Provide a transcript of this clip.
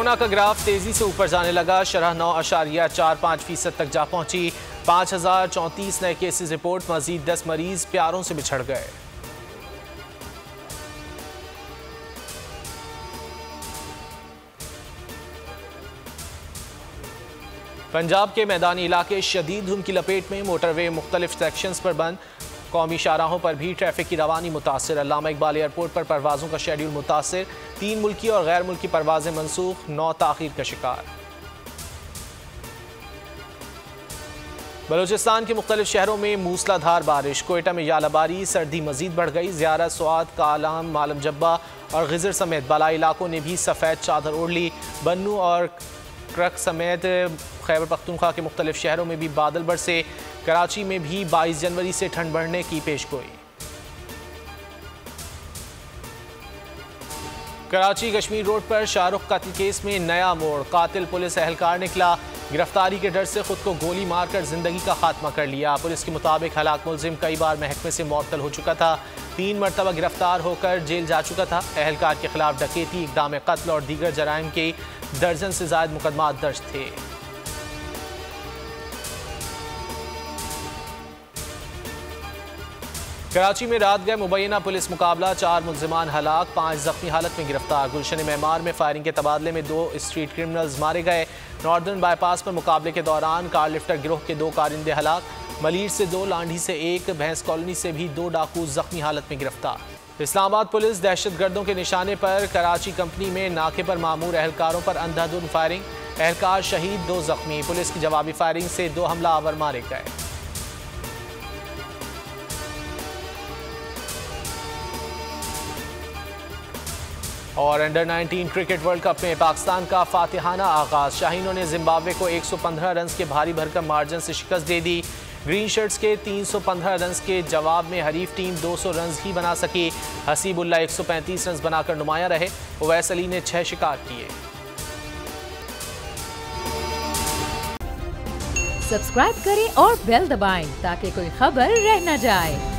Corona का graph तेजी से ऊपर जाने लगा। शरह 9.45% तक जा पहुंची। 5034 नए केसेस रिपोर्ट। मजीद 10 मरीज प्यारों से बिछड़ गए। पंजाब के मैदानी इलाके शदीद धुंध की लपेट में। मोटरवे मुख्तलिफ सेक्शंस पर बंद। कौमी शाहराहों पर भी ट्रैफिक की रवानी मुतासिर। अल्लामा इकबाल एयरपोर्ट पर परवाज़ों का शेड्यूल मुतासिर। 3 मुल्की और गैर मुल्की परवाज़ें मनसूख। 9 ताख़ीर का शिकार। बलूचिस्तान के मुख्तलिफ शहरों में मूसलाधार बारिश। कोयटा में यालाबारी। सर्दी मजीद बढ़ गई। ज़ियारत, स्वात, कालाम, मालम जब्बा और गिजर समेत बालाई इलाकों ने भी सफ़ेद चादर ओढ़ ली। बन्नू और क्रक समेत खैबर पख्तूनख्वा के मुख्तलिफ शहरों में भी बादल बरसे। कराची में भी 22 जनवरी से ठंड बढ़ने की पेशगोई। कराची कश्मीर रोड पर शाहरुख कत्ल केस में नया मोड़। कातिल पुलिस एहलकार निकला। गिरफ्तारी के डर से खुद को गोली मारकर जिंदगी का खात्मा कर लिया। पुलिस के मुताबिक हलाक मुलजिम कई बार महकमे से मुअत्तल हो चुका था। 3 मरतबा गिरफ्तार होकर जेल जा चुका था। एहलकार के खिलाफ डकैती, इक़दाम कत्ल और दीगर जराइम के दर्जन से ज्यादा मुकदमात दर्ज थे। कराची में रात गए मुबैना पुलिस मुकाबला। 4 मुल्जिमान हलाक, 5 जख्मी हालत में गिरफ्तार। गुलशन मेमार में फायरिंग के तबादले में 2 स्ट्रीट क्रिमिनल्स मारे गए। नॉर्दर्न बाईपास पर मुकाबले के दौरान कार लिफ्टर गिरोह के 2 कारिंदे हलाक। मलीर से 2, लांढी से 1, भैंस कॉलोनी से भी 2 डाकू जख्मी हालत में गिरफ्तार। इस्लामाबाद पुलिस दहशतगर्दों के निशाने पर। कराची कंपनी में नाके पर मामूर एहलकारों पर अंधाधुंध फायरिंग। एहलकार शहीद, 2 जख्मी। पुलिस की जवाबी फायरिंग से 2 हमलावर मारे गए। और अंडर 19 क्रिकेट वर्ल्ड कप में पाकिस्तान का फातिहाना आगाज। शाहीनों ने जिम्बाब्वे को 115 रन के भारी भरकम मार्जिन से शिकस्त दे दी। ग्रीन शर्ट्स के 315 रन के जवाब में हरीफ टीम 200 रन ही बना सकी। हसीबुल्ला 135 रन बनाकर नुमाया रहे। उवैस अली ने 6 शिकार किए। सब्सक्राइब करें और बेल दबाएं ताकि कोई खबर रह न जाए।